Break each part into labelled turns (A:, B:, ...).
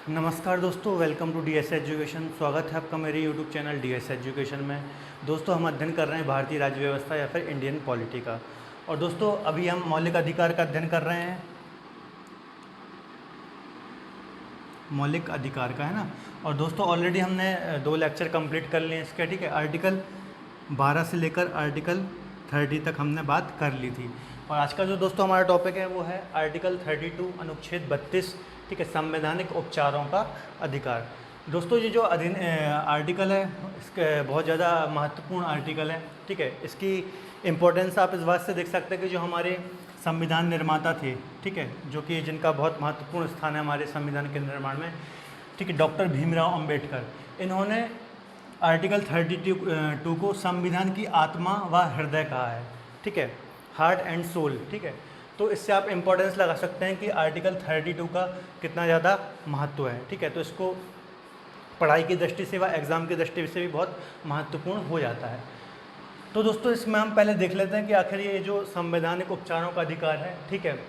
A: नमस्कार दोस्तों, welcome to DS education. स्वागत है आपका मेरे यूट्यूब चैनल डीएस एजुकेशन में। दोस्तों, हम अध्ययन कर रहे हैं भारतीय राज्य व्यवस्था या फिर इंडियन पॉलिटी का। और दोस्तों, अभी हम मौलिक अधिकार का अध्ययन कर रहे हैं, मौलिक अधिकार का, है ना। और दोस्तों, ऑलरेडी हमने 2 लेक्चर कंप्लीट कर लिए इसके, ठीक है। आर्टिकल 12 से लेकर आर्टिकल 30 तक हमने बात कर ली थी। और आज का जो दोस्तों हमारा टॉपिक है वो है आर्टिकल 32 अनुच्छेद 32, ठीक है, संवैधानिक उपचारों का अधिकार। दोस्तों, ये जो आर्टिकल है इसके बहुत ज़्यादा महत्वपूर्ण आर्टिकल है, ठीक है। इसकी इम्पोर्टेंस आप इस बात से देख सकते हैं कि जो हमारे संविधान निर्माता थे, ठीक है, जो कि जिनका बहुत महत्वपूर्ण स्थान है हमारे संविधान के निर्माण में, ठीक है, डॉक्टर भीमराव अंबेडकर, इन्होंने आर्टिकल 32 को संविधान की आत्मा व हृदय कहा है, ठीक है, हार्ट एंड सोल, ठीक है। तो इससे आप इम्पोर्टेंस लगा सकते हैं कि आर्टिकल 32 का कितना ज़्यादा महत्व है, ठीक है। तो इसको पढ़ाई की दृष्टि से व एग्ज़ाम की दृष्टि से भी बहुत महत्वपूर्ण हो जाता है। तो दोस्तों, इसमें हम पहले देख लेते हैं कि आखिर ये जो संवैधानिक उपचारों का अधिकार है, ठीक है,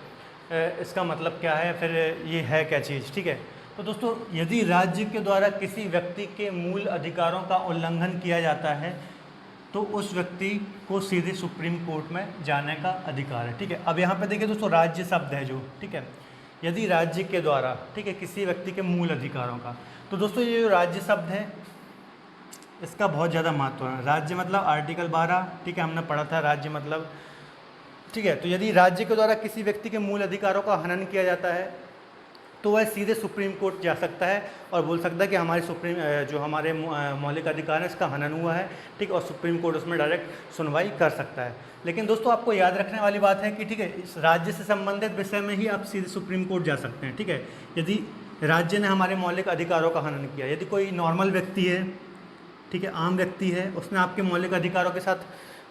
A: इसका मतलब क्या है, फिर ये है क्या चीज़, ठीक है। तो दोस्तों, यदि राज्य के द्वारा किसी व्यक्ति के मूल अधिकारों का उल्लंघन किया जाता है तो उस व्यक्ति को सीधे सुप्रीम कोर्ट में जाने का अधिकार है, ठीक है। अब यहाँ पे देखिए दोस्तों, राज्य शब्द है जो, ठीक है, यदि राज्य के द्वारा, ठीक है, किसी व्यक्ति के मूल अधिकारों का, तो दोस्तों ये जो राज्य शब्द है इसका बहुत ज़्यादा महत्व है। राज्य मतलब आर्टिकल 12, ठीक है, हमने पढ़ा था राज्य मतलब, ठीक है। तो यदि राज्य के द्वारा किसी व्यक्ति के मूल अधिकारों का हनन किया जाता है तो वह सीधे सुप्रीम कोर्ट जा सकता है और बोल सकता है कि हमारे जो हमारे मौलिक अधिकार है इसका हनन हुआ है, ठीक, और सुप्रीम कोर्ट उसमें डायरेक्ट सुनवाई कर सकता है। लेकिन दोस्तों, आपको याद रखने वाली बात है कि, ठीक है, इस राज्य से संबंधित विषय में ही आप सीधे सुप्रीम कोर्ट जा सकते हैं, ठीक है। यदि राज्य ने हमारे मौलिक अधिकारों का हनन किया, यदि कोई नॉर्मल व्यक्ति है, ठीक है, आम व्यक्ति है, उसने आपके मौलिक अधिकारों के साथ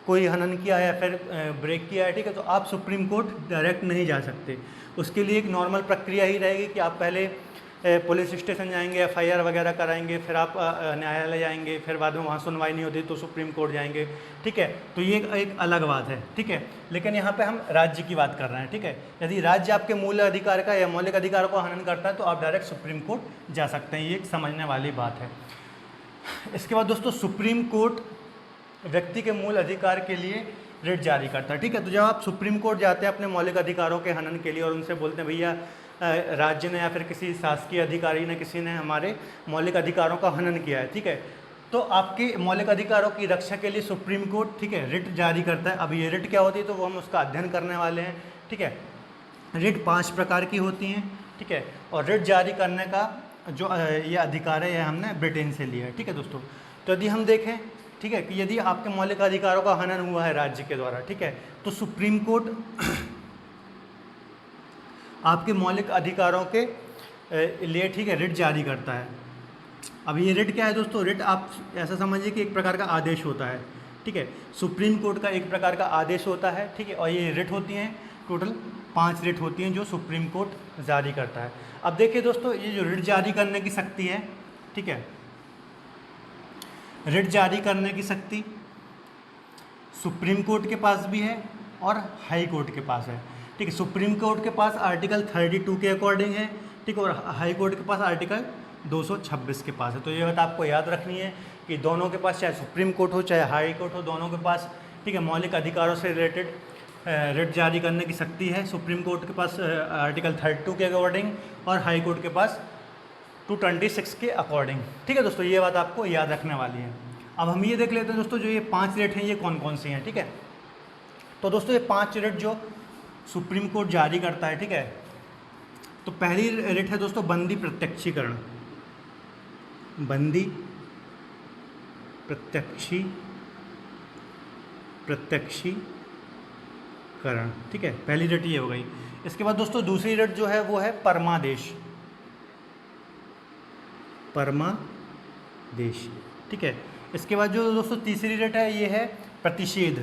A: कोई हनन किया है या फिर ब्रेक किया है, ठीक है, तो आप सुप्रीम कोर्ट डायरेक्ट नहीं जा सकते। उसके लिए एक नॉर्मल प्रक्रिया ही रहेगी कि आप पहले पुलिस स्टेशन जाएंगे, एफआईआर वगैरह कराएंगे, फिर आप न्यायालय जाएंगे, फिर बाद में वहाँ सुनवाई नहीं होती तो सुप्रीम कोर्ट जाएंगे, ठीक है। तो ये एक अलग बात है, ठीक है। लेकिन यहाँ पे हम राज्य की बात कर रहे हैं, ठीक है। यदि राज्य आपके मूल अधिकार का या मौलिक अधिकारों का हनन करता है तो आप डायरेक्ट सुप्रीम कोर्ट जा सकते हैं, ये एक समझने वाली बात है। इसके बाद दोस्तों, सुप्रीम कोर्ट व्यक्ति के मूल अधिकार के लिए रिट जारी करता है, ठीक है। तो जब आप सुप्रीम कोर्ट जाते हैं अपने मौलिक अधिकारों के हनन के लिए और उनसे बोलते हैं भैया राज्य ने या फिर किसी शासकीय अधिकारी ने, किसी ने हमारे मौलिक अधिकारों का हनन किया है, ठीक है, तो आपके मौलिक अधिकारों की रक्षा के लिए सुप्रीम कोर्ट, ठीक है, रिट जारी करता है। अब ये रिट क्या होती है तो वो हम उसका अध्ययन करने वाले हैं, ठीक है। रिट 5 प्रकार की होती हैं, ठीक है, और रिट जारी करने का जो ये अधिकार है ये हमने ब्रिटेन से लिया है, ठीक है दोस्तों। तो यदि हम देखें, ठीक है, कि यदि आपके मौलिक अधिकारों का हनन हुआ है राज्य के द्वारा, ठीक है, तो सुप्रीम कोर्ट आपके मौलिक अधिकारों के लिए, ठीक है, रिट जारी करता है। अब ये रिट क्या है दोस्तों? रिट आप ऐसा समझिए कि एक प्रकार का आदेश होता है, ठीक है। सुप्रीम कोर्ट का एक प्रकार का आदेश होता है, ठीक है, और ये रिट होती हैं, टोटल 5 रिट होती हैं जो सुप्रीम कोर्ट जारी करता है। अब देखिए दोस्तों, ये जो रिट जारी करने की शक्ति है, ठीक है, रिट जारी करने की शक्ति सुप्रीम कोर्ट के पास भी है और हाई कोर्ट के पास है, ठीक है। सुप्रीम कोर्ट के पास आर्टिकल 32 के अकॉर्डिंग है, ठीक है, और हाई कोर्ट के पास आर्टिकल 226 के पास है। तो ये बात आपको याद रखनी है कि दोनों के पास, चाहे सुप्रीम कोर्ट हो चाहे हाई कोर्ट हो, दोनों के पास, ठीक है, मौलिक अधिकारों से रिलेटेड रिट जारी करने की शक्ति है। सुप्रीम कोर्ट के पास आर्टिकल 32 के अकॉर्डिंग और हाई कोर्ट के पास 226 के अकॉर्डिंग, ठीक है दोस्तों, ये बात आपको याद रखने वाली है। अब हम ये देख लेते हैं दोस्तों, जो ये 5 रिट हैं ये कौन कौन सी हैं, ठीक है। तो दोस्तों, ये 5 रिट जो सुप्रीम कोर्ट जारी करता है, ठीक है, तो पहली रिट है दोस्तों बंदी प्रत्यक्षीकरण, बंदी प्रत्यक्षीकरण, ठीक है, पहली रिट ये हो गई। इसके बाद दोस्तों दूसरी रिट जो है वो है परमादेश, परमादेश, ठीक है। इसके बाद जो दोस्तों तीसरी रिट है ये है प्रतिषेध,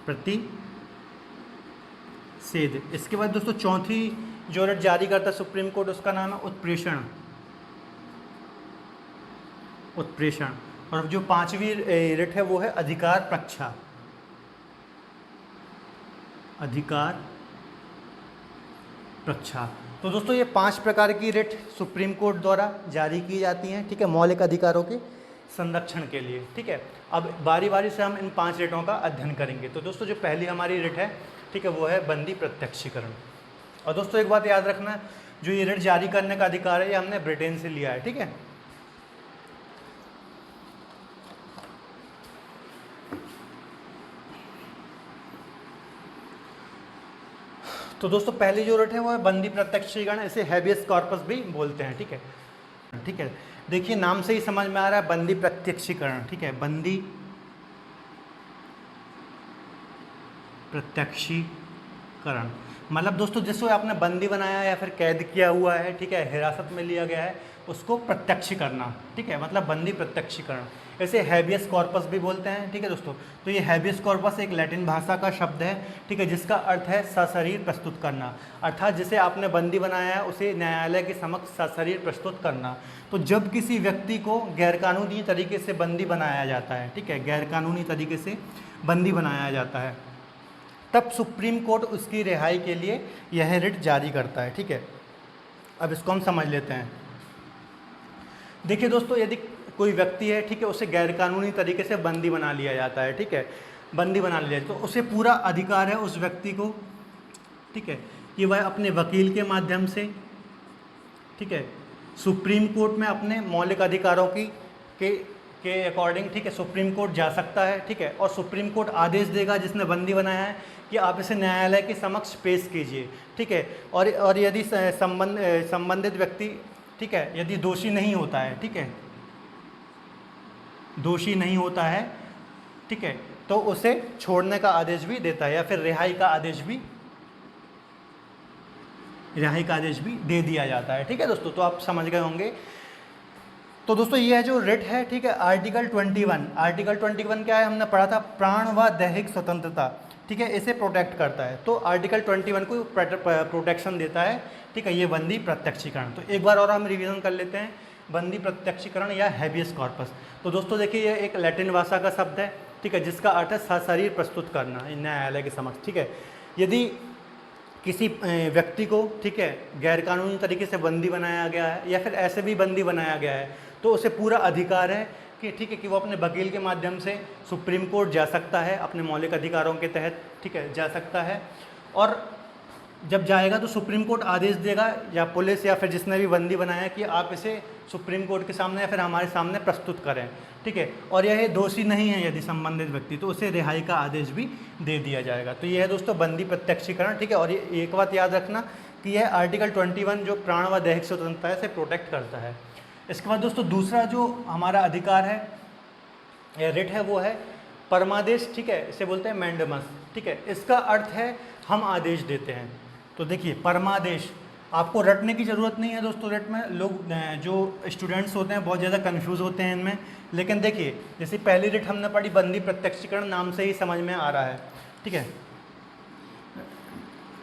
A: प्रतिषेध। इसके बाद दोस्तों चौथी जो रिट जारी करता है सुप्रीम कोर्ट उसका नाम है उत्प्रेषण, उत्प्रेषण। और जो 5वीं रिट है वो है अधिकार प्रक्षा, अधिकार प्रक्षा। तो दोस्तों ये 5 प्रकार की रिट सुप्रीम कोर्ट द्वारा जारी की जाती हैं, ठीक है, मौलिक अधिकारों के संरक्षण के लिए, ठीक है। अब बारी बारी से हम इन 5 रिटों का अध्ययन करेंगे। तो दोस्तों जो पहली हमारी रिट है, ठीक है, वो है बंदी प्रत्यक्षीकरण। और दोस्तों एक बात याद रखना, जो ये रिट जारी करने का अधिकार है ये हमने ब्रिटेन से लिया है, ठीक है। तो दोस्तों पहली जो रिट है वो है बंदी प्रत्यक्षीकरण, इसे हैबियस कॉर्पस भी बोलते हैं, ठीक है। ठीक है, देखिए नाम से ही समझ में आ रहा है बंदी प्रत्यक्षीकरण, ठीक है, बंदी प्रत्यक्षीकरण मतलब दोस्तों जिसको आपने बंदी बनाया या फिर कैद किया हुआ है, ठीक है, हिरासत में लिया गया है, उसको प्रत्यक्ष करना, ठीक है, मतलब बंदी प्रत्यक्षीकरण। इसे हैबियस कॉर्पस भी बोलते हैं, ठीक है दोस्तों। तो ये हैबियस कॉर्पस एक लैटिन भाषा का शब्द है, ठीक है, जिसका अर्थ है सशरीर प्रस्तुत करना, अर्थात जिसे आपने बंदी बनाया है उसे न्यायालय के समक्ष सशरीर प्रस्तुत करना। तो जब किसी व्यक्ति को गैरकानूनी तरीके से बंदी बनाया जाता है, ठीक है, गैरकानूनी तरीके से बंदी बनाया जाता है, तब सुप्रीम कोर्ट उसकी रिहाई के लिए यह रिट जारी करता है, ठीक है। अब इसको हम समझ लेते हैं। देखिए दोस्तों, यदि कोई व्यक्ति है, ठीक है, उसे गैरकानूनी तरीके से बंदी बना लिया जाता है, ठीक है, बंदी बना लिया तो उसे पूरा अधिकार है उस व्यक्ति को, ठीक है, कि वह अपने वकील के माध्यम से, ठीक है, सुप्रीम कोर्ट में अपने मौलिक अधिकारों के अकॉर्डिंग, ठीक है, सुप्रीम कोर्ट जा सकता है, ठीक है, और सुप्रीम कोर्ट आदेश देगा जिसने बंदी बनाया है कि आप इसे न्यायालय के समक्ष पेश कीजिए, ठीक है। और यदि संबंधित व्यक्ति, ठीक है, यदि दोषी नहीं होता है, ठीक है, दोषी नहीं होता है, ठीक है, तो उसे छोड़ने का आदेश भी देता है या फिर रिहाई का आदेश भी दे दिया जाता है, ठीक है दोस्तों। तो आप समझ गए होंगे। तो दोस्तों ये है जो रिट है, ठीक है, आर्टिकल 21 क्या है, हमने पढ़ा था, प्राण व दैहिक स्वतंत्रता, ठीक है, इसे प्रोटेक्ट करता है। तो आर्टिकल 21 को प्रोटेक्शन देता है, ठीक है, ये बंदी प्रत्यक्षीकरण। तो एक बार और हम रिवीजन कर लेते हैं, बंदी प्रत्यक्षीकरण या हैबियस कॉर्पस। तो दोस्तों देखिए ये एक लैटिन भाषा का शब्द है, ठीक है, जिसका अर्थ है सशरीर प्रस्तुत करना न्यायालय के समक्ष, ठीक है। यदि किसी व्यक्ति को, ठीक है, गैरकानूनी तरीके से बंदी बनाया गया है या फिर ऐसे भी बंदी बनाया गया है, तो उसे पूरा अधिकार है कि, ठीक है, कि वो अपने वकील के माध्यम से सुप्रीम कोर्ट जा सकता है, अपने मौलिक अधिकारों के तहत, ठीक है, जा सकता है। और जब जाएगा तो सुप्रीम कोर्ट आदेश देगा या पुलिस या फिर जिसने भी बंदी बनाया कि आप इसे सुप्रीम कोर्ट के सामने या फिर हमारे सामने प्रस्तुत करें, ठीक है, और यह दोषी नहीं है यदि संबंधित व्यक्ति, तो उसे रिहाई का आदेश भी दे दिया जाएगा। तो यह है दोस्तों बंदी प्रत्यक्षीकरण, ठीक है। और ये एक बात याद रखना कि यह आर्टिकल 21 जो प्राण व दैहिक स्वतंत्रता है, इसे प्रोटेक्ट करता है। इसके बाद दोस्तों दूसरा जो हमारा अधिकार है या रिट है वो है परमादेश, ठीक है, इसे बोलते हैं मैंडेमस, ठीक है। इसका अर्थ है हम आदेश देते हैं। तो देखिए परमादेश, आपको रटने की ज़रूरत नहीं है दोस्तों, रट में लोग जो स्टूडेंट्स होते हैं बहुत ज़्यादा कंफ्यूज होते हैं इनमें। लेकिन देखिए जैसे पहली रिट हमने पढ़ी बंदी प्रत्यक्षीकरण, नाम से ही समझ में आ रहा है, ठीक है,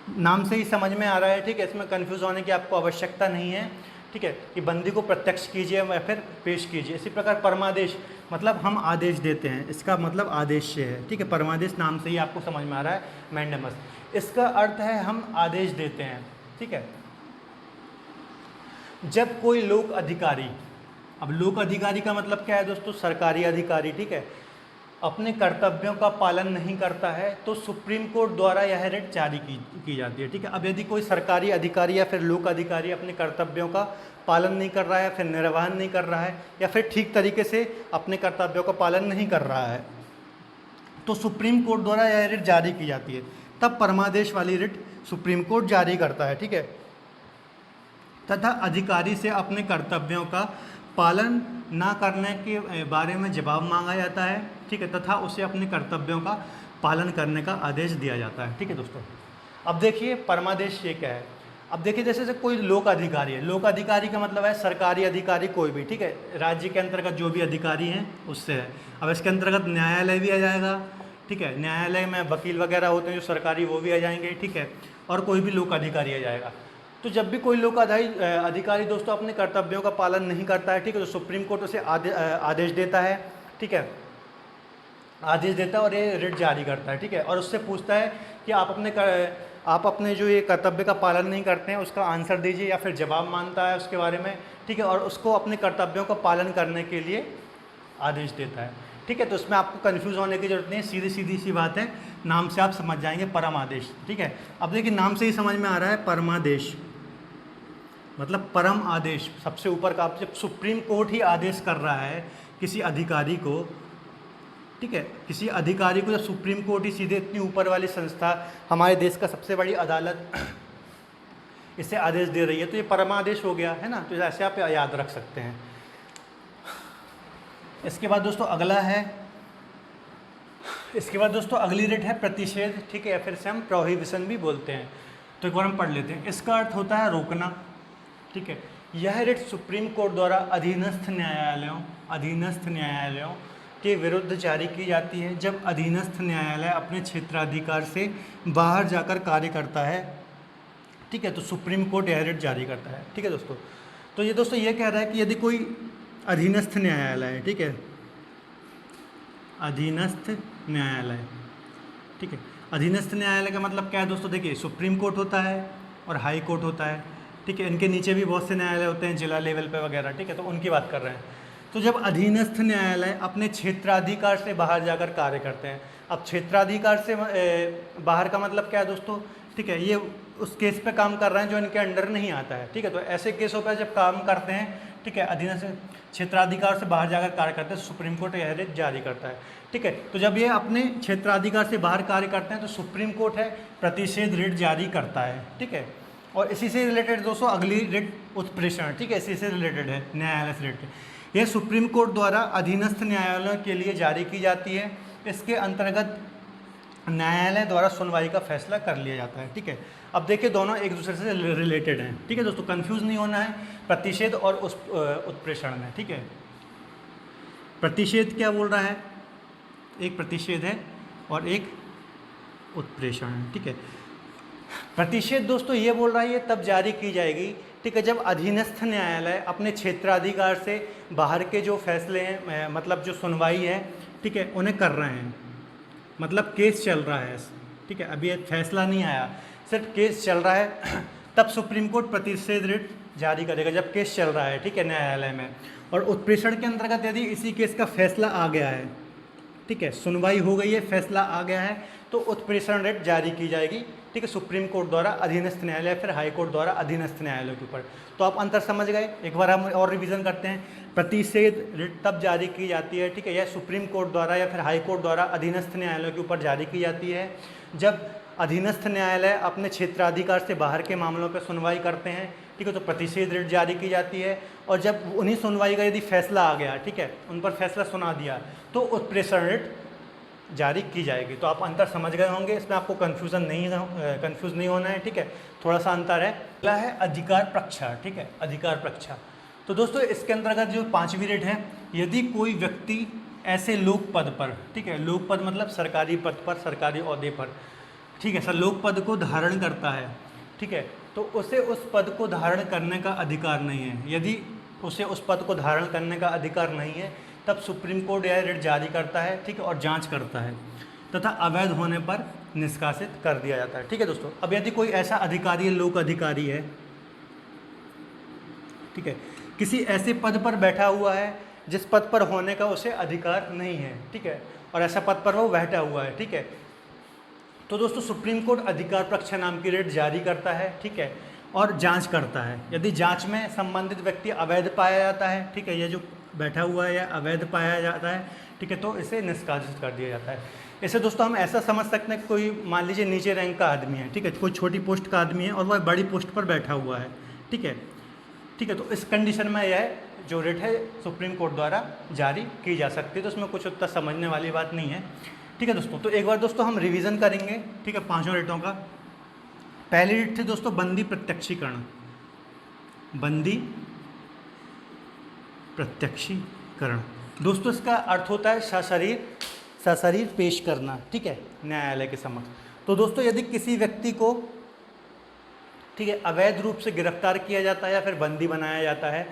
A: नाम से ही समझ में आ रहा है, ठीक है, इसमें कंफ्यूज होने की आपको आवश्यकता नहीं है, ठीक है, कि बंदी को प्रत्यक्ष कीजिए या फिर पेश कीजिए। इसी प्रकार परमादेश मतलब हम आदेश देते हैं, इसका मतलब आदेश से है, ठीक है, परमादेश नाम से ही आपको समझ में आ रहा है मैंडेमस, इसका अर्थ है हम आदेश देते हैं, ठीक है। जब कोई लोक अधिकारी, अब लोक अधिकारी का मतलब क्या है दोस्तों, सरकारी अधिकारी, ठीक है, अपने कर्तव्यों का पालन नहीं करता है तो सुप्रीम कोर्ट द्वारा यह रिट जारी की जाती है, ठीक है। अब यदि कोई सरकारी अधिकारी या फिर लोक अधिकारी अपने कर्तव्यों का पालन नहीं कर रहा है, फिर निर्वहन नहीं कर रहा है या फिर ठीक तरीके से अपने कर्तव्यों का पालन नहीं कर रहा है, तो सुप्रीम कोर्ट द्वारा यह रिट जारी की जाती है। तब परमादेश वाली रिट सुप्रीम कोर्ट जारी करता है, ठीक है, तथा अधिकारी से अपने कर्तव्यों का पालन ना करने के बारे में जवाब मांगा जाता है, ठीक है, तथा उसे अपने कर्तव्यों का पालन करने का आदेश दिया जाता है, ठीक है दोस्तों। अब देखिए परमादेश ये क्या है। अब देखिए जैसे कोई लोक अधिकारी है, लोक अधिकारी का मतलब है सरकारी अधिकारी कोई भी, ठीक है, राज्य के अंतर्गत जो भी अधिकारी हैं उससे है। अब इसके अंतर्गत न्यायालय भी आ जाएगा, ठीक है, न्यायालय में वकील वगैरह होते हैं जो सरकारी, वो भी आ जाएंगे, ठीक है, और कोई भी लोक अधिकारी आ जाएगा। तो जब भी कोई लोक अधिकारी दोस्तों अपने कर्तव्यों का पालन नहीं करता है, ठीक है, तो सुप्रीम कोर्ट उसे आदेश देता है, ठीक है, आदेश देता है और ये रिट जारी करता है, ठीक है, और उससे पूछता है कि आप अपने आप अपने जो ये कर्तव्य का पालन नहीं करते हैं उसका आंसर दीजिए, या फिर जवाब मांगता है उसके बारे में, ठीक है, और उसको अपने कर्तव्यों का पालन करने के लिए आदेश देता है, ठीक है। तो इसमें आपको कन्फ्यूज़ होने की जरूरत नहीं है, सीधी सीधी सी बात है, नाम से आप समझ जाएंगे, परम आदेश, ठीक है। अब देखिए नाम से ही समझ में आ रहा है, परमादेश मतलब परम आदेश, सबसे ऊपर का। आप जब सुप्रीम कोर्ट ही आदेश कर रहा है किसी अधिकारी को, ठीक है, किसी अधिकारी को जब सुप्रीम कोर्ट ही सीधे, इतनी ऊपर वाली संस्था, हमारे देश का सबसे बड़ी अदालत इसे आदेश दे रही है, तो ये परमादेश हो गया है ना। तो ऐसे आप याद रख सकते हैं। इसके बाद दोस्तों अगला है, इसके बाद दोस्तों अगली रिट है प्रतिषेध, ठीक है, या फिर से हम प्रोहिबिशन भी बोलते हैं। तो एक बार हम पढ़ लेते हैं। इसका अर्थ होता है रोकना, ठीक है। यह रिट सुप्रीम कोर्ट द्वारा अधीनस्थ न्यायालयों के विरुद्ध जारी की जाती है जब अधीनस्थ न्यायालय अपने क्षेत्राधिकार से बाहर जाकर कार्य करता है, ठीक है। तो सुप्रीम कोर्ट यह रिट जारी करता है, ठीक है दोस्तों। तो ये दोस्तों ये कह रहा है कि यदि कोई अधीनस्थ न्यायालय है, ठीक है, अधीनस्थ न्यायालय, ठीक है। अधीनस्थ न्यायालय का मतलब क्या है दोस्तों? देखिए सुप्रीम कोर्ट होता है और हाई कोर्ट होता है, ठीक है। इनके नीचे भी बहुत से न्यायालय होते हैं जिला लेवल पे वगैरह, ठीक है। तो उनकी बात कर रहे हैं। तो जब अधीनस्थ न्यायालय अपने क्षेत्राधिकार से बाहर जाकर कार्य करते हैं, अब क्षेत्राधिकार से बाहर का मतलब क्या है दोस्तों? ठीक है, ये उस केस पे काम कर रहे हैं जो इनके अंडर नहीं आता है, ठीक है। तो ऐसे केसों पर जब काम करते हैं, ठीक है, अधीनस्थ क्षेत्राधिकार से बाहर जाकर कार्य करते हैं, सुप्रीम कोर्ट यह रिट जारी करता है, ठीक है। तो जब ये अपने क्षेत्राधिकार से बाहर कार्य करते हैं तो सुप्रीम कोर्ट है प्रतिषेध रिट जारी करता है, ठीक है। और इसी से रिलेटेड दोस्तों अगली रिट उत्प्रेषण, ठीक है, इसी से रिलेटेड है, न्यायालय से रिलेटेड। यह सुप्रीम कोर्ट द्वारा अधीनस्थ न्यायालयों के लिए जारी की जाती है। इसके अंतर्गत न्यायालय द्वारा सुनवाई का फैसला कर लिया जाता है, ठीक है। अब देखिए दोनों एक दूसरे से रिलेटेड हैं, ठीक है दोस्तों, कंफ्यूज नहीं होना है प्रतिषेध और उस उत्प्रेषण में, ठीक है। प्रतिषेध क्या बोल रहा है? एक प्रतिषेध है और एक उत्प्रेषण है, ठीक है। प्रतिषेध दोस्तों ये बोल रहा है ये तब जारी की जाएगी, ठीक है, जब अधीनस्थ न्यायालय अपने क्षेत्राधिकार से बाहर के जो फैसले हैं, मतलब जो सुनवाई है, ठीक है, उन्हें कर रहे हैं, मतलब केस चल रहा है, ठीक है, अभी एक फैसला नहीं आया, सिर्फ केस चल रहा है, तब सुप्रीम कोर्ट प्रतिषेध रिट जारी करेगा जब केस चल रहा है, ठीक है, न्यायालय में। और उत्प्रेषण के अंतर्गत यदि इसी केस का फैसला आ गया है, ठीक है, सुनवाई हो गई है, फैसला आ गया है, तो उत्प्रेषण रिट जारी की जाएगी, ठीक है, सुप्रीम कोर्ट द्वारा अधीनस्थ न्यायालय, फिर हाई कोर्ट द्वारा अधीनस्थ न्यायालय के ऊपर। तो आप अंतर समझ गए। एक बार हम और रिवीजन करते हैं। प्रतिषेध रिट तब जारी की जाती है, ठीक है, यह सुप्रीम कोर्ट द्वारा या फिर हाई कोर्ट द्वारा अधीनस्थ न्यायालय के ऊपर जारी की जाती है जब अधीनस्थ न्यायालय अपने क्षेत्राधिकार से बाहर के मामलों पर सुनवाई करते हैं, ठीक है, तो प्रतिषेध रिट जारी की जाती है। और जब उन्हीं सुनवाई का यदि फैसला आ गया, ठीक है, उन पर फैसला सुना दिया, तो उत्प्रेषण रिट जारी की जाएगी। तो आप अंतर समझ गए होंगे, इसमें आपको कंफ्यूज नहीं होना है, ठीक है, थोड़ा सा अंतर है। अगला है अधिकार प्रक्षा, ठीक है, अधिकार प्रक्षा। तो दोस्तों इसके अंतर्गत जो पांचवी रिट है, यदि कोई व्यक्ति ऐसे लोक पद पर, ठीक है, लोक पद मतलब सरकारी पद पर, सरकारी ओहदे पर, ठीक है, सर, लोक पद को धारण करता है, ठीक है, तो उसे उस पद को धारण करने का अधिकार नहीं है। यदि उसे उस पद को धारण करने का अधिकार नहीं है तब सुप्रीम कोर्ट यह रिट जारी करता है, ठीक है, और जांच करता है तथा अवैध होने पर निष्कासित कर दिया जाता है, ठीक है दोस्तों। अब यदि कोई ऐसा अधिकारी है, लोक अधिकारी है, ठीक है, किसी ऐसे पद पर बैठा हुआ है जिस पद पर होने का उसे अधिकार नहीं है, ठीक है, और ऐसा पद पर वो बैठा हुआ है, ठीक है, तो दोस्तों सुप्रीम कोर्ट अधिकार प्रक्षा नाम की रिट जारी करता है, ठीक है, और जांच करता है। यदि जांच में संबंधित व्यक्ति अवैध पाया जाता है, ठीक है, ये जो बैठा हुआ है या अवैध पाया जाता है, ठीक है, तो इसे निष्कासित कर दिया जाता है। इसे दोस्तों हम ऐसा समझ सकते हैं, कोई मान लीजिए नीचे रैंक का आदमी है, ठीक है, कोई छोटी पोस्ट का आदमी है और वह बड़ी पोस्ट पर बैठा हुआ है, ठीक है, ठीक है, तो इस कंडीशन में यह जो रिट है सुप्रीम कोर्ट द्वारा जारी की जा सकती है। तो उसमें कुछ उतना समझने वाली बात नहीं है, ठीक है दोस्तों। तो एक बार दोस्तों हम रिवीजन करेंगे, ठीक है, पांचों रिटों का। पहली रिट थी दोस्तों बंदी प्रत्यक्षीकरण, बंदी प्रत्यक्षीकरण। दोस्तों इसका अर्थ होता है सशरीर पेश करना, ठीक है, न्यायालय के समक्ष। तो दोस्तों यदि किसी व्यक्ति को, ठीक है, अवैध रूप से गिरफ्तार किया जाता है या फिर बंदी बनाया जाता है,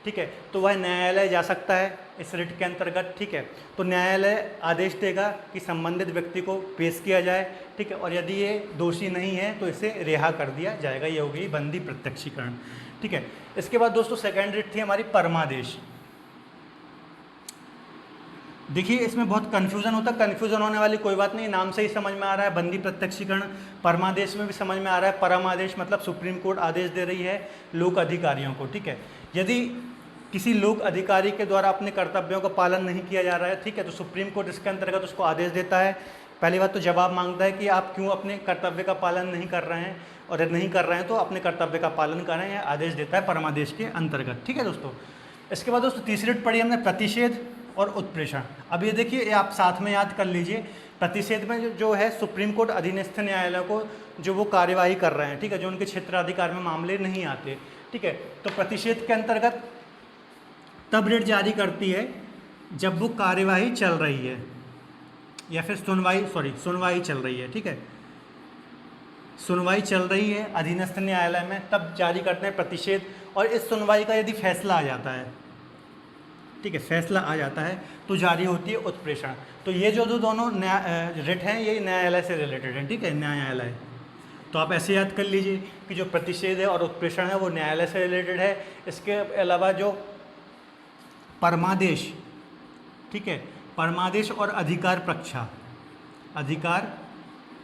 A: ठीक है, तो वह न्यायालय जा सकता है इस रिट के अंतर्गत। ठीक है, तो न्यायालय आदेश देगा कि संबंधित व्यक्ति को पेश किया जाए। ठीक है, और यदि ये दोषी नहीं है तो इसे रिहा कर दिया जाएगा। ये हो गई बंदी प्रत्यक्षीकरण। ठीक है, इसके बाद दोस्तों सेकेंड रिट थी हमारी परमादेश। देखिए इसमें बहुत कन्फ्यूज़न होता है, कन्फ्यूज़न होने वाली कोई बात नहीं, नाम से ही समझ में आ रहा है। बंदी प्रत्यक्षीकरण परमादेश में भी समझ में आ रहा है। परमादेश मतलब सुप्रीम कोर्ट आदेश दे रही है लोक अधिकारियों को। ठीक है, यदि किसी लोक अधिकारी के द्वारा अपने कर्तव्यों का पालन नहीं किया जा रहा है, ठीक है, तो सुप्रीम कोर्ट इसके अंतर्गत उसको आदेश देता है। पहली बात तो जवाब मांगता है कि आप क्यों अपने कर्तव्य का पालन नहीं कर रहे हैं, और यदि नहीं कर रहे हैं तो अपने कर्तव्य का पालन करें, यह आदेश देता है परमादेश के अंतर्गत। ठीक है दोस्तों, इसके बाद दोस्तों तीसरी रिट पढ़ी हमने प्रतिषेध और उत्प्रेषण। अब ये देखिए, ये आप साथ में याद कर लीजिए। प्रतिषेध में जो है सुप्रीम कोर्ट अधीनस्थ न्यायालय को जो वो कार्यवाही कर रहे हैं, ठीक है, जो उनके क्षेत्राधिकार में मामले नहीं आते। ठीक है, तो प्रतिषेध के अंतर्गत तब रिट जारी करती है जब वो कार्यवाही चल रही है या फिर सुनवाई चल रही है। ठीक है, सुनवाई चल रही है अधीनस्थ न्यायालय में, तब जारी करते हैं प्रतिषेध। और इस सुनवाई का यदि फैसला आ जाता है, ठीक है, फैसला आ जाता है तो जारी होती है उत्प्रेषण। तो ये जो दोनों रिट हैं ये न्यायालय से रिलेटेड हैं। ठीक है, न्यायालय, तो आप ऐसे याद कर लीजिए कि जो प्रतिषेध है और उत्प्रेषण है वो न्यायालय से रिलेटेड है। इसके अलावा जो परमादेश, ठीक है, परमादेश और अधिकार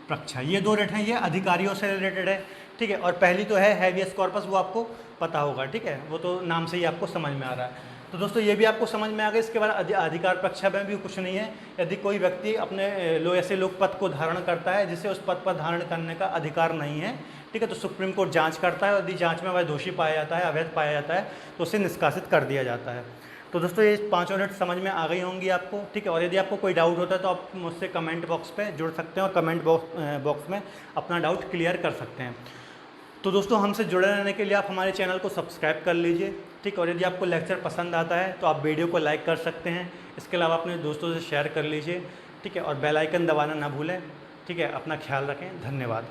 A: प्रक्षा, ये दो रिट हैं, ये अधिकारियों से रिलेटेड है। ठीक है, और पहली तो है हैबियस कॉर्पस, वो आपको पता होगा। ठीक है, वो तो नाम से ही आपको समझ में आ रहा है। तो दोस्तों ये भी आपको समझ में आ गया। इसके बाद अधिकार प्रक्षा में भी कुछ नहीं है। यदि कोई व्यक्ति अपने ऐसे लोक पद को धारण करता है जिसे उस पद पर धारण करने का अधिकार नहीं है, ठीक है, तो सुप्रीम कोर्ट जांच करता है। यदि जांच में वह दोषी पाया जाता है, अवैध पाया जाता है, तो उसे निष्कासित कर दिया जाता है। तो दोस्तों ये 5 रिट समझ में आ गई होंगी आपको। ठीक है, और यदि आपको कोई डाउट होता है तो आप मुझसे कमेंट बॉक्स पे जुड़ सकते हैं और कमेंट बॉक्स में अपना डाउट क्लियर कर सकते हैं। तो दोस्तों हमसे जुड़े रहने के लिए आप हमारे चैनल को सब्सक्राइब कर लीजिए। ठीक, और यदि आपको लेक्चर पसंद आता है तो आप वीडियो को लाइक कर सकते हैं। इसके अलावा अपने दोस्तों से शेयर कर लीजिए। ठीक है, और बेल आइकन दबाना ना भूलें। ठीक है, अपना ख्याल रखें। धन्यवाद।